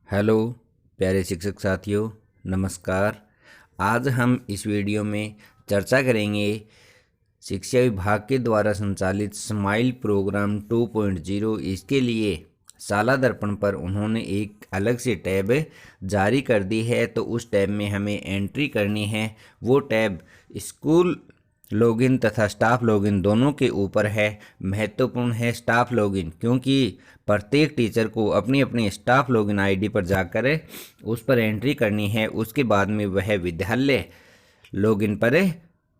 Hello प्यारे शिक्षक साथियों, नमस्कार। आज हम इस वीडियो में चर्चा करेंगे शिक्षा विभाग के द्वारा संचालित स्माइल प्रोग्राम 2.0। इसके लिए शाला दर्पण पर उन्होंने एक अलग से टैब जारी कर दी है, तो उस टैब में हमें एंट्री करनी है। वो टैब स्कूल लॉगिन तथा स्टाफ लॉगिन दोनों के ऊपर है। महत्वपूर्ण है स्टाफ लॉगिन, क्योंकि प्रत्येक टीचर को अपनी अपनी स्टाफ लॉगिन आईडी पर जाकर उस पर एंट्री करनी है। उसके बाद में वह विद्यालय लॉगिन पर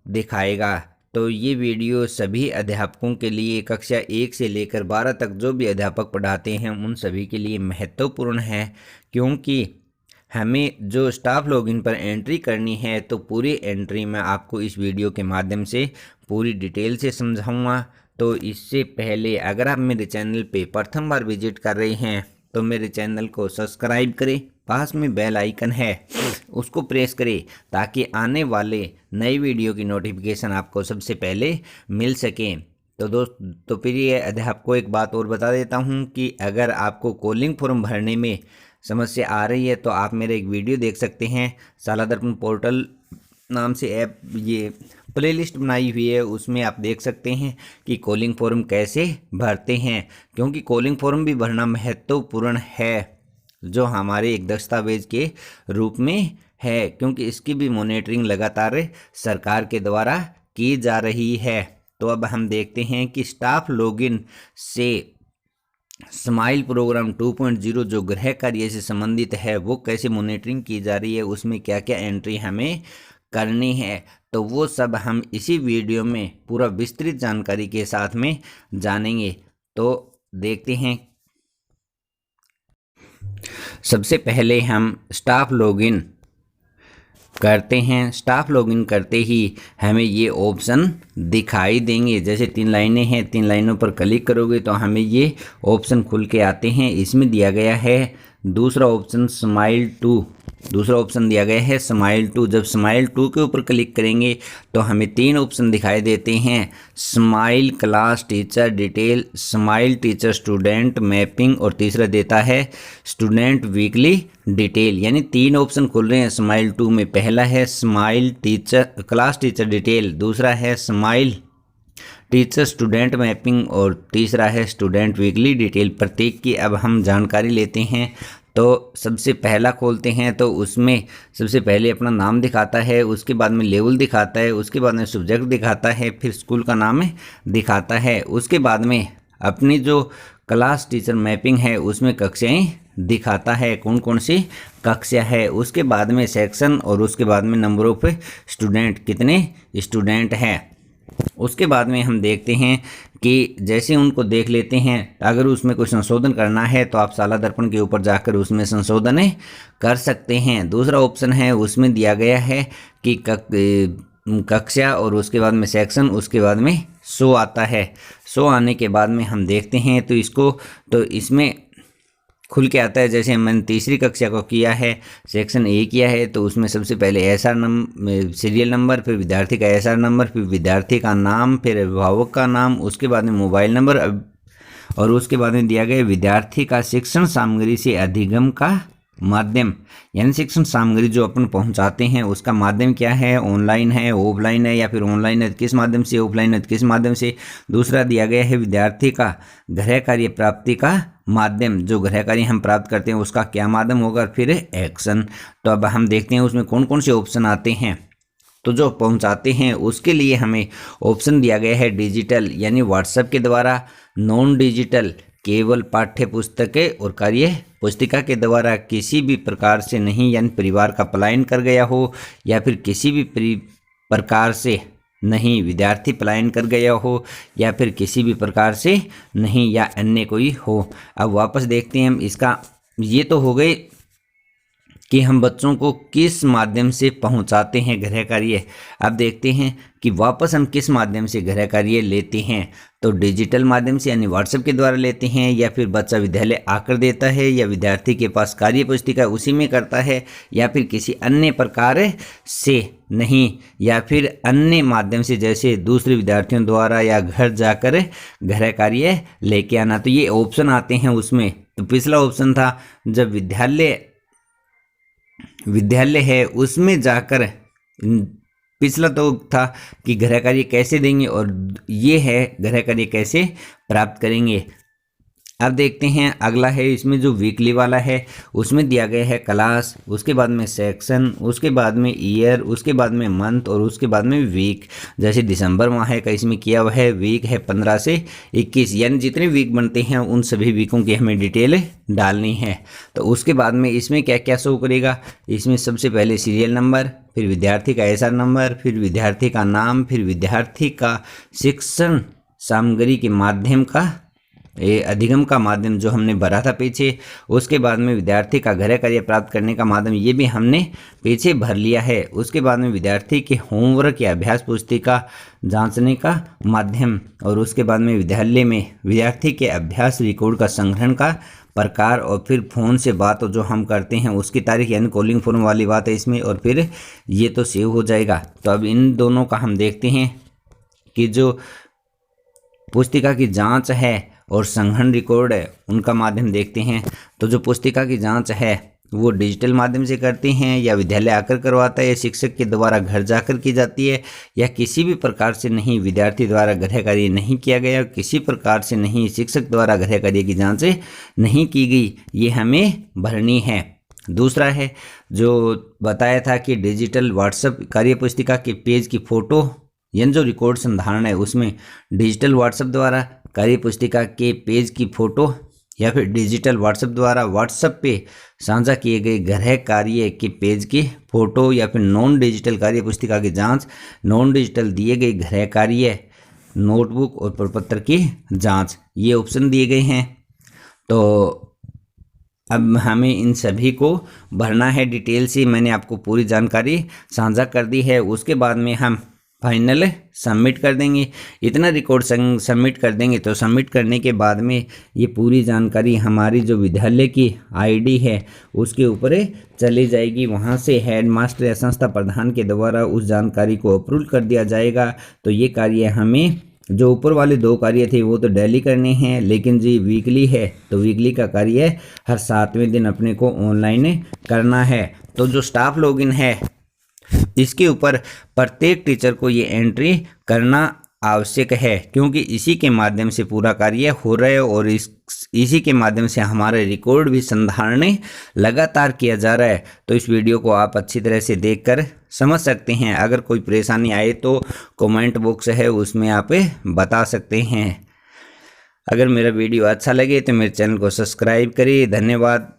दिखाएगा। तो ये वीडियो सभी अध्यापकों के लिए कक्षा 1 से लेकर 12 तक जो भी अध्यापक पढ़ाते हैं उन सभी के लिए महत्वपूर्ण है, क्योंकि हमें जो स्टाफ लॉगिन पर एंट्री करनी है तो पूरी एंट्री मैं आपको इस वीडियो के माध्यम से पूरी डिटेल से समझाऊंगा। तो इससे पहले अगर आप मेरे चैनल पे प्रथम बार विजिट कर रहे हैं तो मेरे चैनल को सब्सक्राइब करें, पास में बेल आइकन है उसको प्रेस करें ताकि आने वाले नई वीडियो की नोटिफिकेशन आपको सबसे पहले मिल सके। तो प्रिय अध्यापकों, एक बात और बता देता हूं कि अगर आपको कॉलिंग फॉर्म भरने में समस्या आ रही है तो आप मेरे एक वीडियो देख सकते हैं। शाला दर्पण पोर्टल नाम से ऐप ये प्लेलिस्ट बनाई हुई है, उसमें आप देख सकते हैं कि कॉलिंग फॉर्म कैसे भरते हैं, क्योंकि कॉलिंग फॉर्म भी भरना महत्वपूर्ण है जो हमारे एक दस्तावेज के रूप में है, क्योंकि इसकी भी मॉनिटरिंग लगातार सरकार के द्वारा की जा रही है। तो अब हम देखते हैं कि स्टाफ लॉगिन से स्माइल प्रोग्राम 2.0 जो गृह कार्य से संबंधित है वो कैसे मॉनिटरिंग की जा रही है, उसमें क्या क्या एंट्री हमें करनी है, तो वो सब हम इसी वीडियो में पूरा विस्तृत जानकारी के साथ में जानेंगे। तो देखते हैं। सबसे पहले हम स्टाफ लॉगिन करते हैं। स्टाफ लॉगिन करते ही हमें ये ऑप्शन दिखाई देंगे, जैसे 3 लाइनें हैं, 3 लाइनों पर क्लिक करोगे तो हमें ये ऑप्शन खुल के आते हैं। इसमें दिया गया है दूसरा ऑप्शन स्माइल 2, दूसरा ऑप्शन दिया गया है स्माइल 2। जब स्माइल 2 के ऊपर क्लिक करेंगे तो हमें 3 ऑप्शन दिखाई देते हैं, smile class teacher detail, smile teacher student mapping और तीसरा देता है स्टूडेंट वीकली डिटेल। यानी 3 ऑप्शन खुल रहे हैं स्माइल 2 में। पहला है smile teacher class teacher detail, दूसरा है स्माइल टीचर स्टूडेंट मैपिंग और तीसरा है स्टूडेंट वीकली डिटेल। प्रत्येक की अब हम जानकारी लेते हैं। तो सबसे पहला खोलते हैं तो उसमें सबसे पहले अपना नाम दिखाता है, उसके बाद में लेवल दिखाता है, उसके बाद में सब्जेक्ट दिखाता है, फिर स्कूल का नाम दिखाता है, उसके बाद में अपनी जो क्लास टीचर मैपिंग है उसमें कक्षाएं दिखाता है, कौन कौन सी कक्षा है, उसके बाद में सेक्शन और उसके बाद में नंबर ऑफ स्टूडेंट, कितने स्टूडेंट हैं। उसके बाद में हम देखते हैं कि जैसे उनको देख लेते हैं, अगर उसमें कोई संशोधन करना है तो आप शाला दर्पण के ऊपर जाकर उसमें संशोधन कर सकते हैं। दूसरा ऑप्शन है उसमें दिया गया है कि कक्षा और उसके बाद में सेक्शन, उसके बाद में शो आता है। शो आने के बाद में हम देखते हैं तो इसमें खुल के आता है। जैसे मैंने तीसरी कक्षा को किया है, सेक्शन ए किया है, तो उसमें सबसे पहले एसआर नंबर, सीरियल नंबर, फिर विद्यार्थी का एसआर नंबर, फिर विद्यार्थी का नाम, फिर अभिभावक का नाम, उसके बाद में मोबाइल नंबर और उसके बाद में दिया गया विद्यार्थी का शिक्षण सामग्री से अधिगम का माध्यम, यानी शिक्षण सामग्री जो अपन पहुंचाते हैं उसका माध्यम क्या है, ऑनलाइन है, ऑफलाइन है, या फिर ऑनलाइन है किस माध्यम से, ऑफलाइन है किस माध्यम से। दूसरा दिया गया है विद्यार्थी का गृह कार्य प्राप्ति का माध्यम, जो गृह कार्य हम प्राप्त करते हैं उसका क्या माध्यम होगा, फिर एक्शन। तो अब हम देखते हैं उसमें कौन कौन से ऑप्शन आते हैं। तो जो पहुंचाते हैं उसके लिए हमें ऑप्शन दिया गया है डिजिटल, यानी व्हाट्सएप के द्वारा, नॉन डिजिटल केवल पाठ्य पुस्तकें और कार्य पुस्तिका के द्वारा किसी भी प्रकार से नहीं, यानी परिवार का पलायन कर गया हो या फिर किसी भी प्रकार से नहीं, विद्यार्थी पलायन कर गया हो या फिर किसी भी प्रकार से नहीं, या अन्य कोई हो। अब वापस देखते हैं हम इसका। ये तो हो गए कि हम बच्चों को किस माध्यम से पहुंचाते हैं गृह कार्य। अब देखते हैं कि वापस हम किस माध्यम से गृह कार्य लेते हैं। तो डिजिटल माध्यम से यानी व्हाट्सएप के द्वारा लेते हैं, या फिर बच्चा विद्यालय आकर देता है, या विद्यार्थी के पास कार्य पुस्तिका उसी में करता है, या फिर किसी अन्य प्रकार से नहीं, या फिर अन्य माध्यम से जैसे दूसरे विद्यार्थियों द्वारा या घर जाकर गृह कार्य लेके आना। तो ये ऑप्शन आते हैं उसमें तो पिछला ऑप्शन था जब विद्यालय है उसमें जाकर, पिछला तो था कि गृह कार्य कैसे देंगे और ये है गृह कार्य कैसे प्राप्त करेंगे। अब देखते हैं अगला है, इसमें जो वीकली वाला है उसमें दिया गया है क्लास, उसके बाद में सेक्शन, उसके बाद में ईयर, उसके बाद में मंथ और उसके बाद में वीक। जैसे दिसंबर माह का इसमें किया हुआ है, वीक है 15 से 21, यानी जितने वीक बनते हैं उन सभी वीकों की हमें डिटेल डालनी है। तो उसके बाद में इसमें क्या क्या शो करेगा, इसमें सबसे पहले सीरियल नंबर, फिर विद्यार्थी का एसआर नंबर, फिर विद्यार्थी का नाम, फिर विद्यार्थी का शिक्षण सामग्री के माध्यम का अधिगम का माध्यम जो हमने भरा था पीछे, उसके बाद में विद्यार्थी का गृह कार्य प्राप्त करने का माध्यम ये भी हमने पीछे भर लिया है। उसके बाद में विद्यार्थी के होमवर्क या अभ्यास पुस्तिका जांचने का माध्यम, और उसके बाद में विद्यालय में विद्यार्थी के अभ्यास रिकॉर्ड का संग्रहण का प्रकार, और फिर फ़ोन से बात जो हम करते हैं उसकी तारीख, यानी कॉलिंग फ़ोन वाली बात है इसमें, और फिर ये तो सेव हो जाएगा। तो अब इन दोनों का हम देखते हैं कि जो पुस्तिका की जांच है और संग्रहण रिकॉर्ड है उनका माध्यम देखते हैं। तो जो पुस्तिका की जांच है वो डिजिटल माध्यम से करते हैं या विद्यालय आकर करवाता है या शिक्षक के द्वारा घर जाकर की जाती है, या किसी भी प्रकार से नहीं, विद्यार्थी द्वारा गृह कार्य नहीं किया गया, किसी प्रकार से नहीं, शिक्षक द्वारा गृह कार्य की जांच नहीं की गई, ये हमें भरनी है। दूसरा है जो बताया था कि डिजिटल व्हाट्सएप कार्य पुस्तिका के पेज की फ़ोटो, यानी जो रिकॉर्ड संधारण है उसमें डिजिटल व्हाट्सएप द्वारा कार्य पुस्तिका के पेज की फ़ोटो या फिर डिजिटल व्हाट्सएप द्वारा व्हाट्सएप पे साझा किए गए गृह कार्य के पेज की फ़ोटो, या फिर नॉन डिजिटल कार्य पुस्तिका की जांच, नॉन डिजिटल दिए गए गृह कार्य नोटबुक और प्रपत्र की जांच, ये ऑप्शन दिए गए हैं। तो अब हमें इन सभी को भरना है डिटेल से। मैंने आपको पूरी जानकारी साझा कर दी है। उसके बाद में हम फाइनल सबमिट कर देंगे। इतना रिकॉर्ड सबमिट कर देंगे तो सबमिट करने के बाद में ये पूरी जानकारी हमारी जो विद्यालय की आईडी है उसके ऊपर चली जाएगी। वहाँ से हेडमास्टर या संस्था प्रधान के द्वारा उस जानकारी को अप्रूव कर दिया जाएगा। तो ये कार्य हमें, जो ऊपर वाले 2 कार्य थे वो तो डेली करने हैं, लेकिन जी वीकली है तो वीकली का कार्य हर 7वें दिन अपने को ऑनलाइन करना है। तो जो स्टाफ लॉगिन है इसके ऊपर प्रत्येक टीचर को ये एंट्री करना आवश्यक है, क्योंकि इसी के माध्यम से पूरा कार्य हो रहा है और इसी के माध्यम से हमारे रिकॉर्ड भी संधारण लगातार किया जा रहा है। तो इस वीडियो को आप अच्छी तरह से देखकर समझ सकते हैं। अगर कोई परेशानी आए तो कमेंट बॉक्स है उसमें आप बता सकते हैं। अगर मेरा वीडियो अच्छा लगे तो मेरे चैनल को सब्सक्राइब करिए। धन्यवाद।